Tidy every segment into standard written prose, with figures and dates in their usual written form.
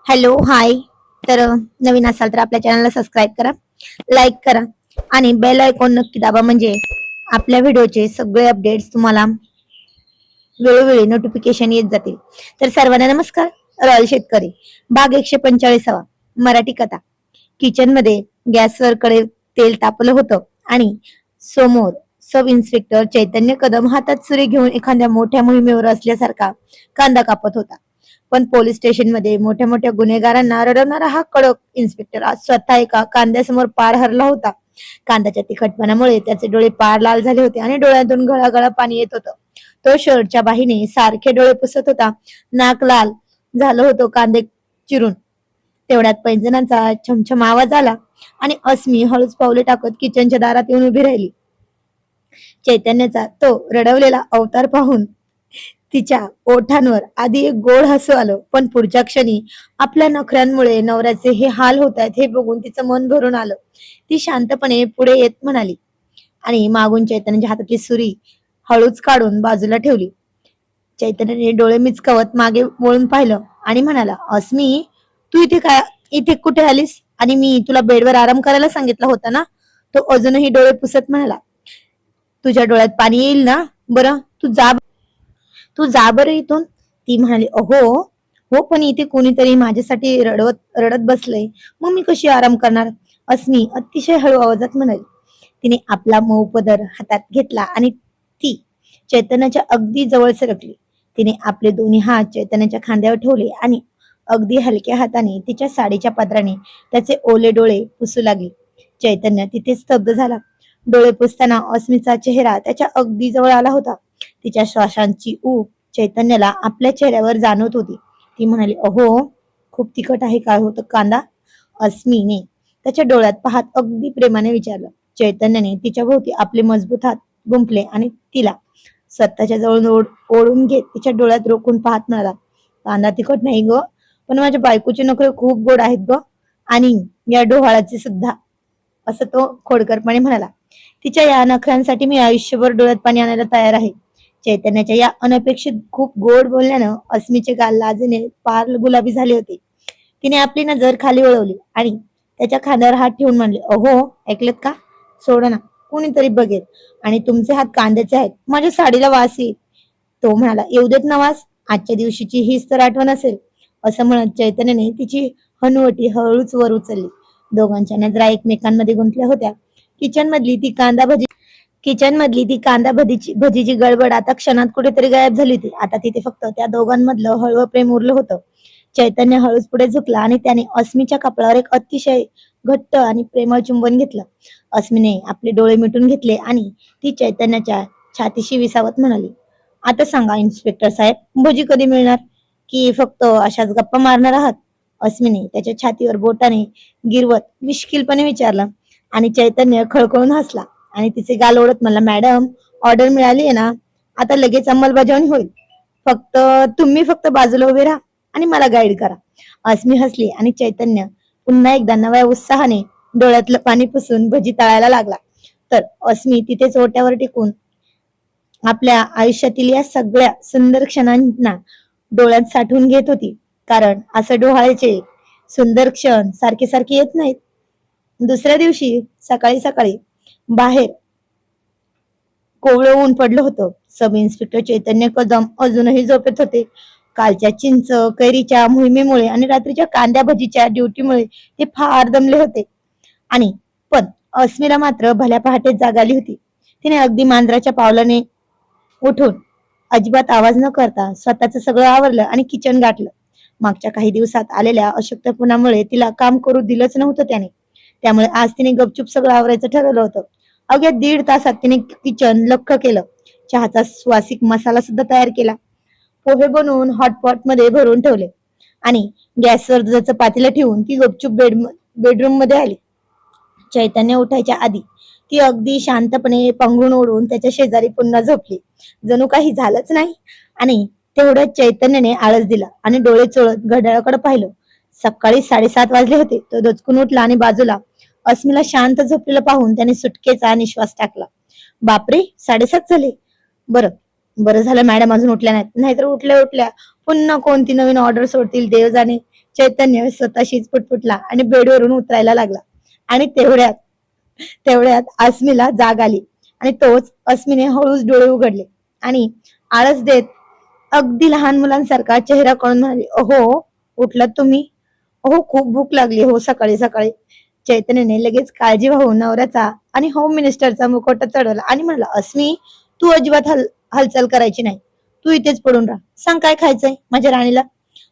Hello hi. तर नवीन असाल तर आपल्या चॅनलला सबस्क्राईब करा, लाईक करा आणि बेल आयकॉन नक्की दाबा, म्हणजे आपल्या व्हिडिओचे सगळे अपडेट्स तुम्हाला वेळोवेळी नोटिफिकेशन येत जातील. तर सर्वांना नमस्कार. रॉयल शेतकरी भाग 145. मराठी कथा. किचन मध्ये गॅसवर कडे तेल तापलं होतं आणि समोर सब इन्स्पेक्टर चैतन्य कदम हातात सुरी घेऊन एखाद्या मोठ्या मोहिमेवर असल्यासारखा कांदा कापत होता. पण पोलीस स्टेशन मध्ये मोठ्या मोठ्या गुन्हेगारांना रडवणारा हा कडक इन्स्पेक्टर आज स्वतः एका कांद्यासमोर पार हरला होता. कांद्याच्या तिखटपणामुळे त्याचे डोळे पार लाल झाले होते आणि डोळ्यातून गळागळा पाणी येत होतं. तो शर्टच्या बाहीने सारखे डोळे पुसत होता. नाक लाल झालं होतं कांदे चिरून. तेवढ्यात पैंजणांचा छमछम आवाज आला आणि अस्मी हळूच पावले टाकत किचनच्या दारात येऊन उभी राहिली. चैतन्याचा तो रडवलेला अवतार पाहून तिच्या ओठांवर आधी एक गोड हसू आलं, पण पुढच्या क्षणी आपल्या नखऱ्यांमुळे नवऱ्याचे हे हाल होत आहेत हे बघून तिचं मन भरून आलं. ती शांतपणे पुढे येत म्हणाली आणि मागून चैतन्याच्या हातातली सुरी हळूच काढून बाजूला ठेवली. चैतन्याने डोळे मिचकावत मागे वळून पाहिलं आणि म्हणाला, अस्मी, तू इथे कुठे आलीस? आणि मी तुला बेडवर आराम करायला सांगितलं होतं ना? तो अजूनही डोळे पुसत म्हणाला, तुझ्या डोळ्यात पाणी येईल ना? बरं, तू जा बरं इथून. ती म्हणाली, अहो हो, पण इथे कोणीतरी माझ्यासाठी रडत बसलंय, मग मी कशी आराम करणार? अस्मी अतिशय हळू आवाजात म्हणाली. तिने आपला मऊ पदर हातात घेतला आणि ती चैतन्याच्या अगदी जवळ सरकली. तिने आपले दोन्ही हात चैतन्याच्या खांद्यावर ठेवले आणि अगदी हलक्या हाताने तिच्या साडीच्या पदराने त्याचे ओले डोळे पुसू लागली. चैतन्य तिथे स्तब्ध झाला. डोळे पुसताना अस्मीचा चेहरा त्याच्या अगदी जवळ आला होता. तिच्या श्वासांची ऊब चैतन्याला आपल्या चेहऱ्यावर जाणवत होती. ती म्हणाली, अहो, खूप तिखट आहे का होतं कांदा? अस्मीने त्याच्या डोळ्यात पाहत अगदी प्रेमाने विचारलं. चैतन्याने तिच्या भोवती आपले मजबूत हात गुंफले आणि तिला स्वतःच्या जवळ ओढून घेत तिच्या डोळ्यात रोखून पाहत म्हणाला, कांदा तिखट नाही ग, पण माझ्या बायकोचे नखरे खूप गोड आहेत ग, आणि या डोहाळाचे सुद्धा, असं तो खोडकरपणे म्हणाला. तिच्या या नखऱ्यांसाठी मी आयुष्यभर डोळ्यात पाणी आणायला तयार आहे. चैतन्याच्या या अनपेक्षित खूप गोड बोलण्यानं अस्मीचे गाल लाजेने पार गुलाबी झाले होते. तिने आपली नजर खाली वळवली आणि त्याच्या खांद्यावर हात ठेवून म्हणले, अहो, ऐकलत का? सोड ना, कोणीतरी बघेल आणि तुमचे हात कांद्याचे आहेत, माझ्या साडीला वास येईल. तो म्हणाला, येऊ देत ना वास, आजच्या दिवशीची हीच तर आठवण असेल. असं म्हणत चैतन्याने तिची हनुवटी हळूच वर उचलली. दोघांच्या नजरा एकमेकांमध्ये गुंतल्या होत्या. किचन मधली ती कांदा भजीची गडबड आता क्षणात कुठेतरी गायब झाली होती. आता तिथे फक्त त्या दोघांमधलं हळवं प्रेम उरलं होतं. चैतन्य हळूच पुढे झुकला आणि त्याने अस्मीच्या कपाळावर एक अतिशय घट्ट आणि प्रेमळ चुंबन घेतलं. अस्मीने आपले डोळे मिटून घेतले आणि ती चैतन्याच्या छातीशी विसावत म्हणाली, आता सांगा इन्स्पेक्टर साहेब, भजी कधी मिळणार, की फक्त अशाच गप्पा मारणार आहात? अस्मीने त्याच्या छातीवर बोटाने गिरवत मिश्किलपणे विचारलं आणि चैतन्य खळखळून हसला आणि तिचे गाल ओढत म्हणला, मॅडम, ऑर्डर मिळाली आहे ना, आता लगेच अंमलबजावणी होईल. तुम्ही फक्त बाजूला उभे राहा आणि मला गाईड करा. अस्मी हसली आणि चैतन्य पुन्हा एकदा नव्या उत्साहाने डोळ्यातलं पाणी पुसून भजी तळायला लागला. तर अस्मी तिथेच ओट्यावर टिकून आपल्या आयुष्यातील या सगळ्या सुंदर क्षणांना डोळ्यात साठवून घेत होती. कारण असं डोहाळ्याचे सुंदर क्षण सारखे सारखे येत नाहीत. दुसऱ्या दिवशी सकाळी सकाळी बाहेर कोवळं ऊन पडलं होतं. सब इन्स्पेक्टर चैतन्य कदम अजूनही झोपेत होते. कालच्या चिंच कैरीच्या मोहिमेमुळे आणि रात्रीच्या कांद्या भजीच्या ड्युटीमुळे ते फार दमले होते. आणि पण अस्मीला मात्र भल्या पहाटेच जाग आली होती. तिने अगदी मांजराच्या पावलाने उठून अजिबात आवाज न करता स्वतःच सगळं आवरलं आणि किचन गाठलं. मागच्या काही दिवसात आलेल्या अशक्तपणामुळे तिला काम करू दिलंच नव्हतं त्याने. त्यामुळे आज तिने गपचूप सगळं आवरायचं ठरवलं होतं. अवघ्या 1.5 तासात तिने किचन लख्ख केलं. चहाचा सुवासिक मसाला सुद्धा तयार केला. पोहे बनवून हॉटपॉट मध्ये भरून ठेवले आणि गॅसवर दुधाचं पातेलं ठेवून ती गपचूप बेडरूम मध्ये आली. चैतन्य उठायच्या आधी ती अगदी शांतपणे पांघरून ओढून त्याच्या शेजारी पुन्हा झोपली. जणू काही झालंच नाही. आणि तेवढ्यात चैतन्याने आळस दिला आणि डोळे चोळत घड्याळाकडे पाहिलं. सकाळी 7:30 वाजले होते. तो दचकून उठला आणि बाजूला अस्मीला शांत झोपलेलं पाहून त्याने सुटकेचा निश्वास टाकला. बापरे, 7:30 झाले. बरं, बरं झालं मॅडम अजून उठल्या नाहीत, नाहीतर उठल्या उठल्या पुन्हा कोणती नवीन ऑर्डर सोडतील देव जाणे. चैतन्य स्वतःशीच पुटपुटला आणि बेडवरून उतरायला लागला. आणि तेवढ्यात तेवढ्यात अस्मीला जाग आली आणि तोच अस्मीने हळूच डोळे उघडले आणि आळस देत अगदी लहान मुलांसारखा चेहरा कळून म्हणाली, "अहो, उठलात तुम्ही? अहो, खूप भूक लागली हो सकाळी सकाळी." चैतन्यने लगेच काळजी वाहून नवऱ्याचा आणि होम मिनिस्टरचा मुखवटा चढवला आणि म्हणला, "अस्मी, तू अजिबात हालचाल करायची नाही. तू इथेच पडून राहा. सांग काय खायचंय माझ्या राणीला.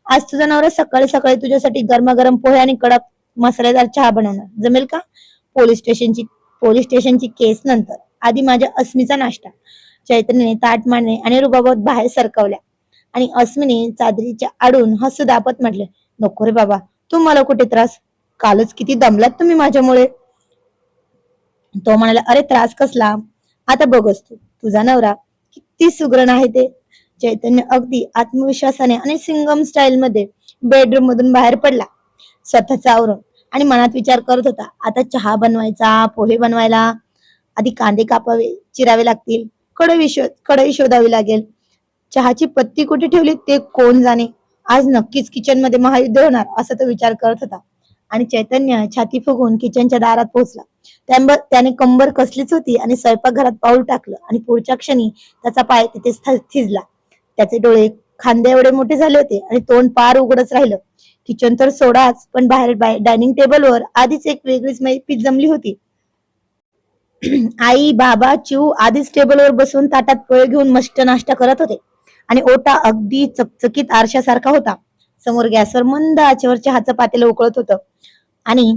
आज तुझा नवरा सकाळी सकाळी तुझ्यासाठी गरमागरम पोहे आणि कडक मसालेदार चहा बनवणार. जमेल का? पोलीस स्टेशनची पोलीस स्टेशनची केस नंतर. आधी माझ्या अस्मीचा नाश्ता." चैतन्यने ताट मांडणे आणि रुबाबात बाहेर सरकवल्या आणि अस्मीने चादरीच्या आडून हसू दापत म्हटले, "नको रे बाबा, तुम्हाला कुठे त्रास? कालच किती दमलात तुम्ही माझ्यामुळे." तो म्हणाला, "अरे त्रास कसला? आता बघच तू, तुझा नवरा किती सुगरण आहे ते." चैतन्य अगदी आत्मविश्वासाने आणि सिंगम स्टाईल मध्ये बेडरूम मधून बाहेर पडला स्वतःचा आवरून आणि मनात विचार करत होता, आता चहा बनवायचा, पोहे बनवायला आधी कांदे कापावे, चिरावे लागतील, कढई शोधावी लागेल, चहाची पत्ती कुठे ठेवली ते कोण जाणे, आज नक्कीच किचन मध्ये महायुद्ध होणार असा तो विचार करत होता. आणि चैतन्य छाती फुगून किचनच्या दारात पोहोचला. त्याने कंबर कसलीच होती आणि स्वयंपाकघरात पाऊल टाकलं आणि पुढच्या क्षणी त्याचा पाय तिथेच थिजला. त्याचे डोळे खांदे एवढे मोठे झाले होते आणि तोंड पार उघडच राहिलं. किचन तर सोडाच, पण बाहेर डायनिंग टेबलवर आधीच एक वेगळीच मैफिल जमली होती. आई, बाबा, चिऊ आधीच टेबलवर बसून ताटात पोहे घेऊन मस्त नाश्ता करत होते आणि ओटा अगदी चकचकीत आरशासारखा होता. समोर गॅसवर मंद आचेवर चहाचं पातेलं उकळत होतं आणि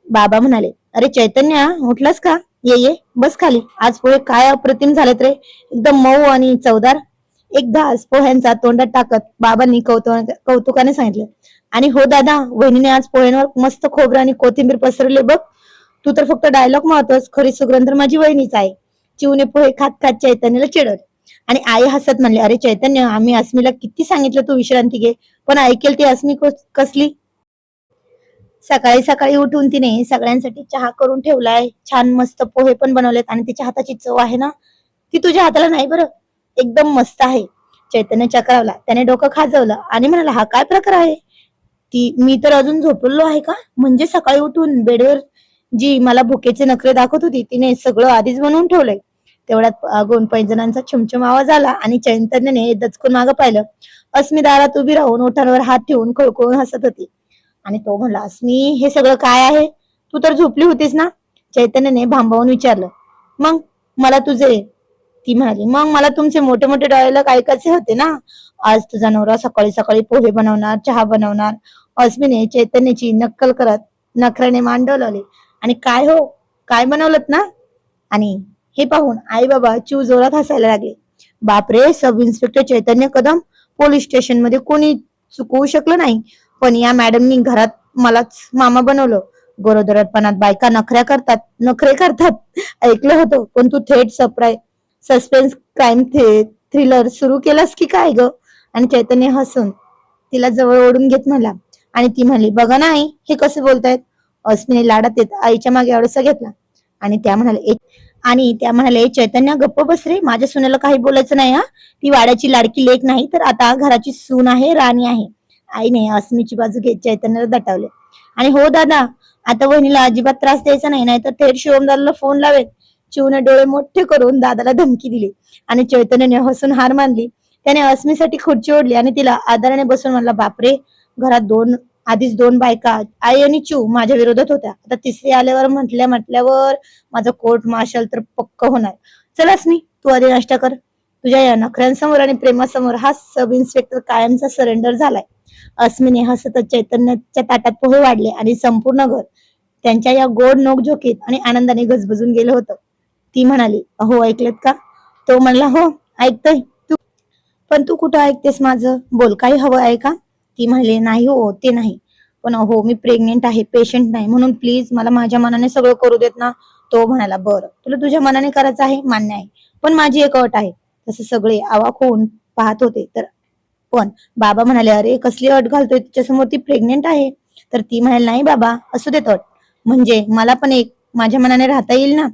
बाबा म्हणाले, "अरे चैतन्य, उठलास का? ये ये, बस खाली. आज पोहे काय अप्रतिम झालेत रे, एकदम मऊ आणि चवदार." एक घास पोह्यांचा तोंडात टाकत बाबांनी कौतुकाने सांगितलं, "आणि हो दादा, वहिनीने आज पोह्यांवर मस्त खोबरं आणि कोथिंबीर पसरले बघ. तू तर फक्त डायलॉग मारतोस, खरी सुगरण तर माझी वहिनीच आहे." चिवने पोहे खात खात चैतन्याला चिडवले आणि आई हसत म्हणले, "अरे चैतन्य, आम्ही अस्मीला किती सांगितलं तू विश्रांती घे, पण ऐकेल ती अस्मी कसली. सकाळी सकाळी उठून तिने सगळ्यांसाठी चहा करून ठेवलाय, छान मस्त पोहे पण बनवलेत आणि तिच्या हाताची चव आहे ना, ती तुझ्या हाताला नाही बरं, एकदम मस्त आहे." चैतन्य चक्रावला, त्याने डोकं खाजवलं आणि म्हणाला, "हा काय प्रकार आहे? मी तर अजून झोपलेलो आहे का? म्हणजे सकाळी उठून बेडवर जी मला भुकेचे नखरे दाखवत होती तिने सगळं आधीच बनवून ठेवलंय." तेवढ्यात मागून पैंजणांचा छमछम आवाज आला आणि चैतन्यने दचकून मागं पाहिलं. अस्मी दारात उभी राहून ओठांवर हात ठेवून खळखळून हसत होती आणि तो म्हणला, "अस्मी, हे सगळं काय आहे? तू तर झोपली होतीस ना?" चैतन्यने भांबावून विचारलं. "मग मला तुझे ती म्हणाली, "मग मला तुमचे मोठे मोठे डायलॉग ऐकायचे होते ना. आज तुझा नवरा सकाळी सकाळी पोहे बनवणार, चहा बनवणार." अस्मीने चैतन्याची नक्कल करत नखऱ्याने मान डोलावली आणि "काय हो, काय बनवलत ना?" आणि हे पाहून आई बाबा चिव जोरात हसायला लागले. "बापरे, सब इन्स्पेक्टर चैतन्य कदम, पोलीस स्टेशन मध्ये कोणी चुकवू शकलं नाही, पण या मॅडमनी घरात मलाच मामा बनवलं. गरोदरपणात बायका नखरे करतात ऐकलं होतं, पण तू थेट सस्पेन्स क्राईम थ्रिलर सुरू केलास की काय ग?" आणि चैतन्य हसून तिला जवळ ओढून घेत म्हणला आणि ती म्हणली, "बघा ना आई, हे कसे बोलतायत." अस्मीने लाडात येत आईच्या मागे अडसा घेतला आणि त्या म्हणाले, "चैतन्य गप्प बस रे, माझ्या सुनेला काही बोलायचं नाही हा. ती वाड्याची लाडकी लेक नाही तर आता घराची सून आहे, राणी आहे." आईने अस्मीची बाजू घेत चैतन्याला दटावले आणि "हो दादा, आता वहिनीला अजिबात त्रास द्यायचा नाही, नाहीतर थेट शिवमदादाला फोन लावेल." चिवने डोळे मोठे करून दादाला धमकी दिली आणि चैतन्याने हसून हार मानली. त्याने अस्मीसाठी खुर्ची ओढली आणि तिला आदराने बसून म्हणला, "बापरे, घरात आधीच दोन बायका, आई आणि चिव माझ्या विरोधात होत्या, आता तिसरी आल्यावर म्हटल्यावर माझं कोर्ट मार्शल तर पक्क होणार. चल अस्मी, तू आधी नाश्ता कर. तुझ्या या नखऱ्यांसमोर आणि प्रेमासमोर हा सब इन्स्पेक्टर कायमचा सरेंडर झालाय." अस्मीने हसतच चैतन्याच्या ताटात पोहे वाढले आणि संपूर्ण घर त्यांच्या या गोड नोकझोकीत आणि आनंदाने गजबजून गेलं होतं. ती म्हणाली, "अहो, ऐकलेत का?" तो म्हणला, "हो ऐकतोय. पण तू कुठं ऐकतेस माझं? बोल, काही हवं आहे का?" ती म्हणली, "नाही हो, ते नाही. पण अहो, मी प्रेग्नेंट आहे, पेशंट नाही, म्हणून प्लीज मला माझ्या मनाने सगळं करू देत ना." तो म्हणाला, "बरं, तुला तुझ्या मनाने करायचं आहे, मान्य आहे, पण माझी एक अट आहे." तसे सगळे अवाक होऊन पाहत होते तर पण बाबा म्हणाले, "अरे कसली अट घालतोय, तिच्यासमोर ती प्रेग्नेंट आहे." तर ती म्हणाली, "नाही बाबा, असू देत अट, म्हणजे मला पण एक माझ्या मनाने राहता येईल ना."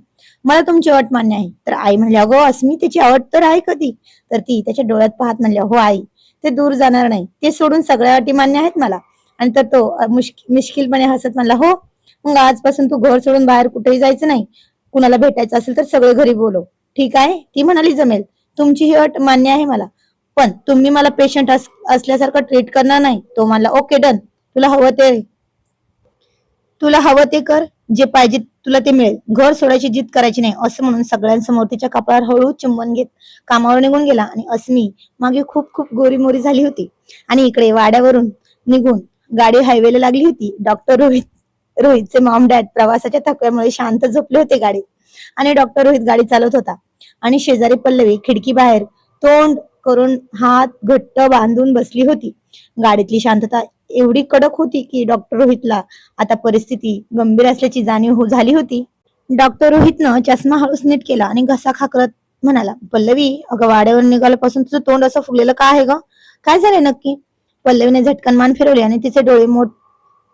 मला तुमची अट मान्य आहे. तर आई म्हणल्या, अगो अस्मी त्याची अट तर आहे कधी? तर ती त्याच्या डोळ्यात पाहत म्हणल्या, हो आई, ते दूर जाणार नाही. ते सोडून सगळ्या अटी मान्य आहेत मला. आणि तर तो मिश्किलपणे हसत म्हणला, हो, मग आजपासून तू घर सोडून बाहेर कुठेही जायचं नाही. कुणाला भेटायचं असेल तर सगळे घरी बोलव. ठीक आहे? ती म्हणाली, जमेल. तुमची ही अट मान्य आहे मला. पण तुम्ही मला पेशंट असल्यासारखं ट्रीट करणार नाही. तो म्हणला, ओके डन. तुला हवं ते कर, जे पाहिजे तुला ते मिळेल. घर सोडायची जिद करायची नाही, असं म्हणून सगळ्यांसमोर तिच्या कपाळावर हळू चुंबन घेत कामावर निघून गेला. आणि अस्मी मागे खूप खूप गोरीमोरी झाली होती. आणि इकडे वाड्यावरून निघून गाडी हायवेला लागली होती. रोहितचे मॉम डॅड प्रवासाच्या थकव्यामुळे शांत झोपले होते गाडीत. आणि डॉक्टर रोहित गाडी चालवत होता. आणि शेजारी पल्लवी खिडकी बाहेर तोंड करून हात घट्ट बांधून बसली होती. गाडीतली शांतता एवढी कडक होती की डॉक्टर रोहितला आता परिस्थिती गंभीर असल्याची जाणीव झाली होती. डॉक्टर रोहितनं चष्मा हळूच नीट केला आणि घसा खाकरत म्हणाला, पल्लवी, अगं वाड्यावर निघाल्यापासून तुझं तोंड असं फुगलेलं का आहे ग? काय झालंय नक्की? पल्लवीने झटकन मान फिरवली आणि तिचे डोळे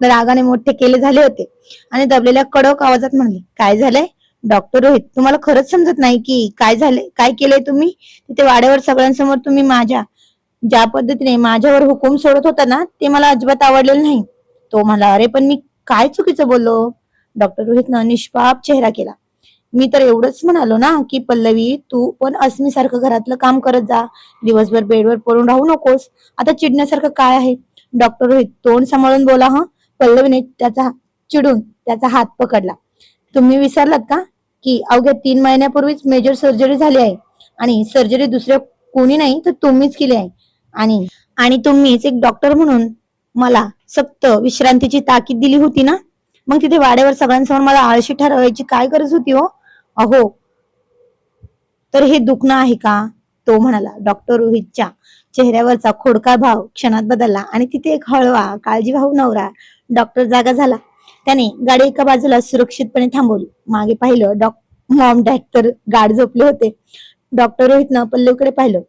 रागाने मोठे केले झाले होते. आणि दबलेल्या कडक आवाजात म्हणले, काय झालंय? डॉक्टर रोहित, तुम्हाला खरंच समजत नाही की काय झालंय? काय केलंय तुम्ही? तिथे वाड्यावर सगळ्यांसमोर तुम्ही ज्या पद्धतीने माझ्यावर हुकूम सोडत होता ना, ते मला अजिबात आवडलेलं नाही. तो म्हणला, अरे पण मी काय चुकीचं बोललो? डॉक्टर रोहितनं निष्पाप चेहरा केला. मी तर एवढंच म्हणालो ना की पल्लवी, तू पण अस्मी सारखं घरातलं काम करत जा. दिवसभर बेडवर पडून राहू नकोस. आता चिडण्यासारखं काय आहे? डॉक्टर रोहित, तोंड सांभाळून बोला हं. पल्लवीने चिडून त्याचा हात पकडला. तुम्ही विसरलात का की अवघ्या 3 महिन्यापूर्वीच मेजर सर्जरी झाली आहे. आणि सर्जरी दुसऱ्या कोणी नाही तर तुम्हीच केली आहे. आणि आणि तुम्हीच एक डॉक्टर म्हणून मला सक्त विश्रांतीची ताकीद दिली होती ना. मग तिथे वाड्यावर सगळ्यांसमोर मला आळशी ठरवायची काय गरज होती हो? अहो, तर हे दुखणं आहे का? तो म्हणाला. डॉक्टर रोहितच्या चेहऱ्यावरचा खोडका भाव क्षणात बदलला आणि तिथे एक हळवा काळजीभाऊ नवरा डॉक्टर जागा झाला. त्याने गाडी एका बाजूला सुरक्षितपणे थांबवली. मागे पाहिलं, मॉम डॅड तर गाढ झोपले होते. डॉक्टर रोहितनं पल्लवीकडे पाहिलं,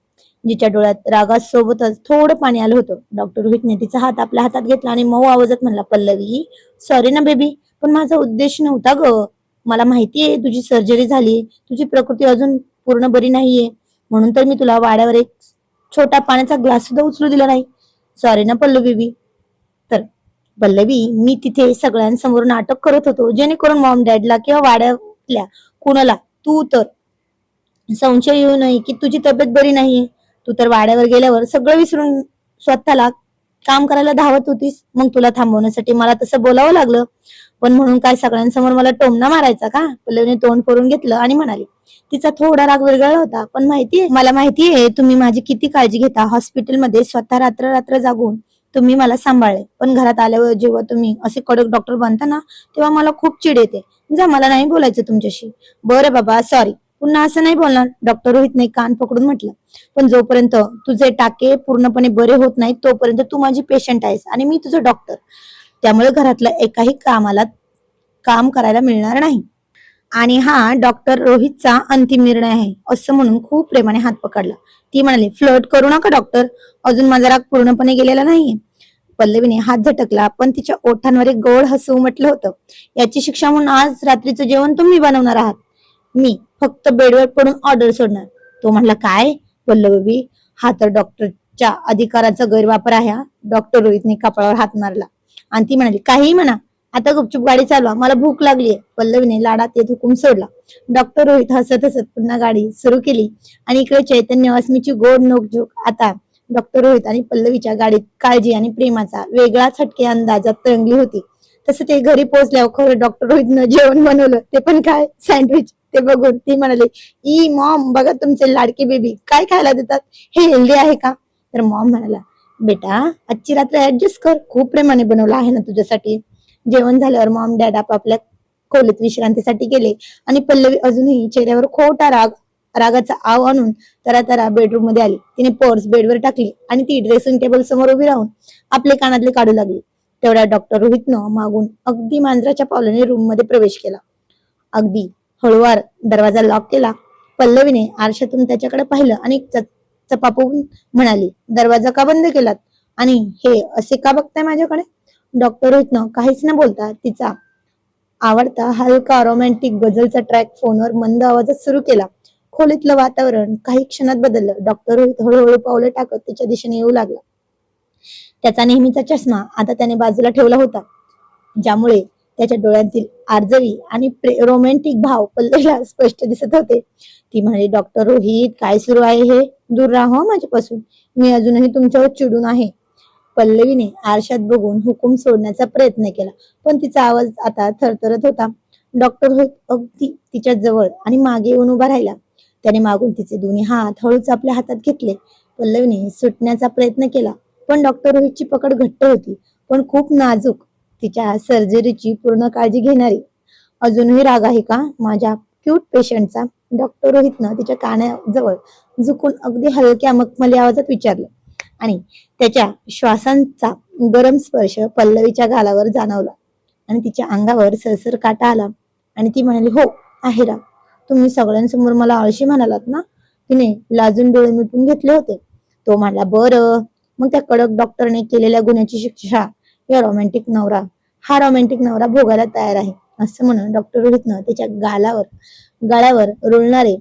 जिच्या डोळ्यात रागासोबतच थोडं पाणी आलं होतं. डॉक्टर रोहितने तिचा हात आपल्या हातात घेतला आणि मऊ आवाजात म्हणला, पल्लवी, सॉरी ना बेबी, पण माझा उद्देश नव्हता ग. मला माहितीये तुझी सर्जरी झाली, तुझी प्रकृती अजून पूर्ण बरी नाहीये, म्हणून तर मी तुला वाड्यावर एक छोटा पाण्याचा ग्लास सुद्धा उचलू दिला नाही. सॉरी ना पल्लवी बेबी. तर पल्लवी, मी तिथे सगळ्यांसमोर नाटक करत होतो जेणेकरून मॉम डॅडला किंवा वाड्यातल्या कुणाला तू तर संशय येऊ नये की तुझी तब्येत बरी नाहीये. तू तर वाड्यावर गेल्यावर सगळं विसरून स्वतःला काम करायला धावत होतीस. मग तुला थांबवण्यासाठी मला तसं बोलावं लागलं. पण म्हणून काय सगळ्यांसमोर मला टोमणा मारायचा का? पल्लवीने तोंड करून घेतलं आणि म्हणाली. तिचा थोडा राग वेगळा होता. पण मला माहितीये तुम्ही माझी किती काळजी घेता. हॉस्पिटलमध्ये स्वतः रात्र रात्र जागून तुम्ही मला सांभाळले. पण घरात आल्यावर जेव्हा तुम्ही असे कडक डॉक्टर बनता ना, तेव्हा मला खूप चिड येते. जा, मला नाही बोलायचं तुमच्याशी. बरं बाबा, सॉरी. पुन्हा असं नाही बोलणार, डॉक्टर रोहितने कान पकडून म्हटलं. पण जोपर्यंत तुझे टाके पूर्णपणे बरे होत नाहीत तोपर्यंत तू माझी पेशंट आहेस आणि मी तुझं डॉक्टर. त्यामुळे घरातल्या एकाही कामाला काम करायला मिळणार नाही. आणि हा डॉक्टर रोहितचा अंतिम निर्णय आहे, असं म्हणून खूप प्रेमाने हात पकडला. ती म्हणाली, फ्लर्ट करू नका डॉक्टर, अजून माझा राग पूर्णपणे गेलेला नाहीये. पल्लवीने हात झटकला, पण तिच्या ओठांवर एक गोड हसू उमटलं होतं. याची शिक्षा म्हणून आज रात्रीचं जेवण तुम्ही बनवणार आहात. मी फक्त बेडवर पडून ऑर्डर सोडणार. तो म्हणला, काय पल्लवी, हा तर डॉक्टरच्या अधिकाराचा गैरवापर आहे. डॉक्टर रोहितने कपाळावर हात मारला आणि ती म्हणाली, काहीही म्हणा, आता गुपचूप गाडी चालवा, मला भूक लागलीये. पल्लवीने लाडात येत हुकूम सोडला. डॉक्टर रोहित हसत हसत पुन्हा गाडी सुरू केली. आणि इकडे चैतन्य अस्मीची गोड नोकझोक. आता डॉक्टर रोहित आणि पल्लवीच्या गाडीत काळजी आणि प्रेमाचा वेगळाच हटके अंदाजात रंगली होती. तसं ते घरी पोहोचल्यावर खरं डॉक्टर रोहितनं जेवण बनवलं, ते पण काय, सँडविच. ते बघून ती म्हणाली, ई मॉम, बघा तुमचे लाडके बेबी काय खायला देतात, हे हेल्दी आहे का? तर मॉम म्हणाला, बेटा आजची रात्र ऍडजस्ट कर, खूप प्रेमाने बनवलं आहे ना तुझ्यासाठी. जेवण झाल्यावर मॉम डॅड आपापल्या खोलीत विश्रांतीसाठी गेले. आणि पल्लवी अजूनही चेहऱ्यावर खोटा रागाचा आव आणून तरा बेडरूम मध्ये आली. तिने पर्स बेडवर टाकली आणि ती ड्रेसिंग टेबल समोर उभी राहून आपले कानातले काढू लागली. तेवढ्या डॉक्टर रोहितनं मागून अगदी मांजराच्या पावलाने रूम मध्ये प्रवेश केला. अगदी हळूवार दरवाजा लॉक केला. पल्लवीने आरशातून त्याच्याकडे पाहिलं आणि चपापून म्हणाली, दरवाजा का बंद केलात? आणि हे असे का बघताय माझ्याकडे? डॉक्टर रोहितनं काहीच न बोलता तिचा आवडता हलका रोमॅन्टिक गझलचा ट्रॅक फोनवर मंद आवाजात सुरू केला. खोलीतलं वातावरण काही क्षणात बदललं. डॉक्टर रोहित हळूहळू पावले टाकत त्याच्या दिशेने येऊ लागला. त्याचा नेहमीचा चष्मा आता त्याने बाजूला ठेवला होता, ज्यामुळे त्याच्या डोळ्यांतील आर्जवी आणि रोमॅन्टिक भाव पल्लवीला स्पष्ट दिसत होते. ती म्हणाली, डॉक्टर रोहित, काय सुरू आहे हे? दूर राहा हं माझ्यापासून. मी अजूनही तुमच्यावर चिडून आहे. पल्लवीने आरशात बघून हुकूम सोडण्याचा प्रयत्न केला, पण तिचा आवाज आता थरथरत होता. डॉक्टर रोहित अगदी तिच्या जवळ आणि मागे येऊन उभा राहिला. त्याने मागून तिचे दोन्ही हात हळूच आपल्या हातात घेतले. पल्लवीने सुटण्याचा प्रयत्न केला, पण डॉक्टर रोहितची पकड घट्ट होती, पण खूप नाजूक. तिच्या सर्जरीची पूर्ण काळजी घेणारी. अजूनही राग आहे का माझ्या क्यूट पेशंटचा? डॉक्टर रोहितनं तिच्या कानाजवळ झुकून अगदी हलक्या मखमली आवाजात विचारलं, आणि त्याच्या श्वासांचा गरम स्पर्श पल्लवीच्या गालावर जाणवला आणि तिच्या अंगावर सरसर काटा आला. आणि ती म्हणाली, हो आहे राग. तुम्ही सगळ्यांसमोर मला आळशी म्हणालात ना? तिने लाजून डोळे मिटून घेतले होते. तो म्हणाला, बरं, मग त्या कडक डॉक्टरने केलेल्या गुन्ह्याची शिक्षा हा रोमॅन्टिक नवरा भोगायला तयार आहे. असं म्हणून डॉक्टर रोहितनं त्याच्या गळ्यावर रुळणारे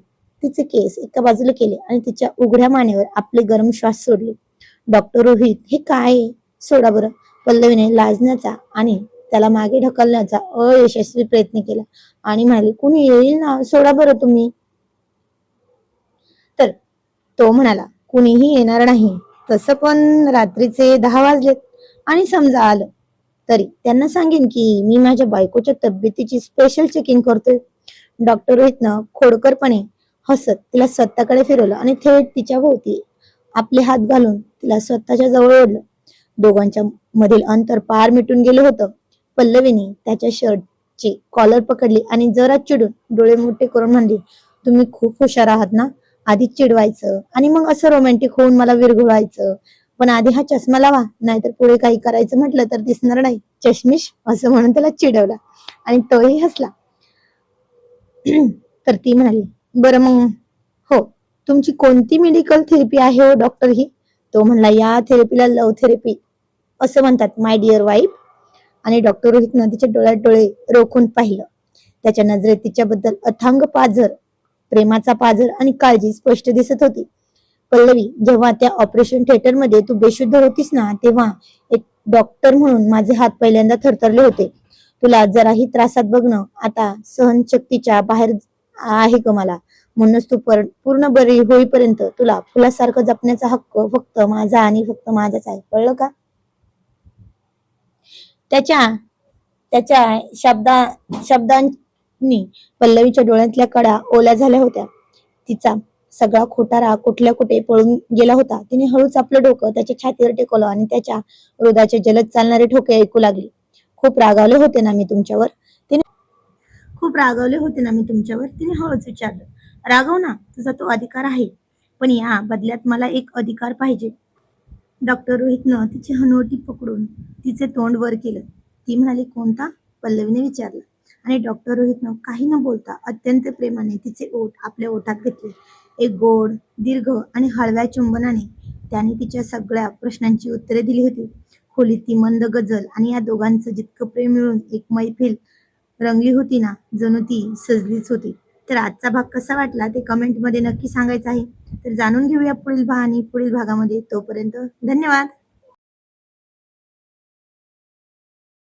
तिचे केस एका बाजूला केले आणि तिच्या उघड्या मानेवर आपले गरम श्वास सोडले. डॉक्टर रोहित, हे काय आहे? सोडा बरं. पल्लवीने लाजण्याचा आणि त्याला मागे ढकलण्याचा अयशस्वी प्रयत्न केला आणि म्हणाली, कुणी येईल ना, सोडा बरं तुम्ही. तर तो म्हणाला, कुणीही येणार नाही. तसं पण रात्रीचे 10 वाजलेत, आणि समजा आलं तरी त्यांना सांगेन की मी माझ्या बायकोच्या तब्येतीची स्पेशल चेकिंग करतोय. डॉक्टर रोहितनं खोडकरपणे हसत तिला स्वतःकडे फिरवलं आणि थेट तिच्या भोवती आपले हात घालून तिला स्वतःच्या जवळ ओढलं. दोघांच्या मधील अंतर पार मिटून गेलं होतं. पल्लवीने त्याच्या शर्टची कॉलर पकडली आणि जरा चिडून डोळे मोठे करून म्हणली, तुम्ही खूप हुशार आहात ना? आधी चिडवायचं आणि मग असं रोमॅन्टिक होऊन मला विरघळवायचं. पण आधी हा चष्मा लावा, नाहीतर पुढे काही करायचं म्हटलं तर दिसणार नाही. चष्मिश, असं म्हणून त्याला चिडवला आणि तोही हसला. तर ती म्हणाली, बरं मग, हो, तुमची कोणती मेडिकल थेरपी आहे हो डॉक्टर ही? तो म्हणला, या थेरपीला लव्ह थेरपी असं म्हणतात माय डिअर वाईफ. आणि डॉक्टर रोहितनं तिच्या डोळ्यात डोळे रोखून पाहिलं. त्याच्या नजरेत तिच्याबद्दल अथांग पाझर, प्रेमाचा पाझर आणि काळजी स्पष्ट दिसत होती. पल्लवी, जेव्हा त्या ऑपरेशन थिएटर मध्ये तू बेशुद्ध होतीस ना, तेव्हा एक डॉक्टर म्हणून माझे हात पहिल्यांदा थरथरले होते. तुला जराही त्रासात बघणं आता सहनशक्तीच्या बाहेर आहे ग मला. म्हणूनच तू पूर्ण बरी होईपर्यंत तुला फुलासारखं जपण्याचा हक्क फक्त माझा आणि फक्त माझाच आहे, कळलं का? त्याच्या त्याच्या शब्दांनी पल्लवीच्या डोळ्यातल्या कडा ओल्या झाल्या होत्या. तिचा सगळा खोटा राग कुठल्या कुठे पळून गेला होता. तिने हळूच आपलं डोकं त्याच्या छातीवर टेकवलं आणि त्याच्या हृदयाचे जलद चालणारे ठोके ऐकू लागली. खूप रागावले होते ना मी तुमच्यावर? तिने खूप रागावले होते ना मी तुमच्यावर? तिने हळूच विचारलं. रागव ना, तुझा तो अधिकार आहे, पण या बदल्यात मला एक अधिकार पाहिजे. डॉक्टर रोहितनं तिची हनुवटी पकडून तिचे तोंड वर केलं. ती म्हणाली, कोणता? पल्लवीने विचारलं. आणि डॉक्टर रोहितनं काही न बोलता अत्यंत प्रेमाने तिचे ओठ आपल्या ओठात घेतले. एक गोड, दीर्घ आणि हळव्या चुंबनाने त्याने तिच्या सगळ्या प्रश्नांची उत्तरे दिली होती. खोलीत ती मंद गझल आणि या दोघांचं जितकं प्रेम मिळून एक मैफिल रंगली होती ना, जणू ती सजलीच होती. तर आजचा भाग कसा वाटला ते कमेंटमध्ये नक्की सांगायचं आहे. तर जाणून घेऊया पुढील भागामध्ये. तोपर्यंत धन्यवाद.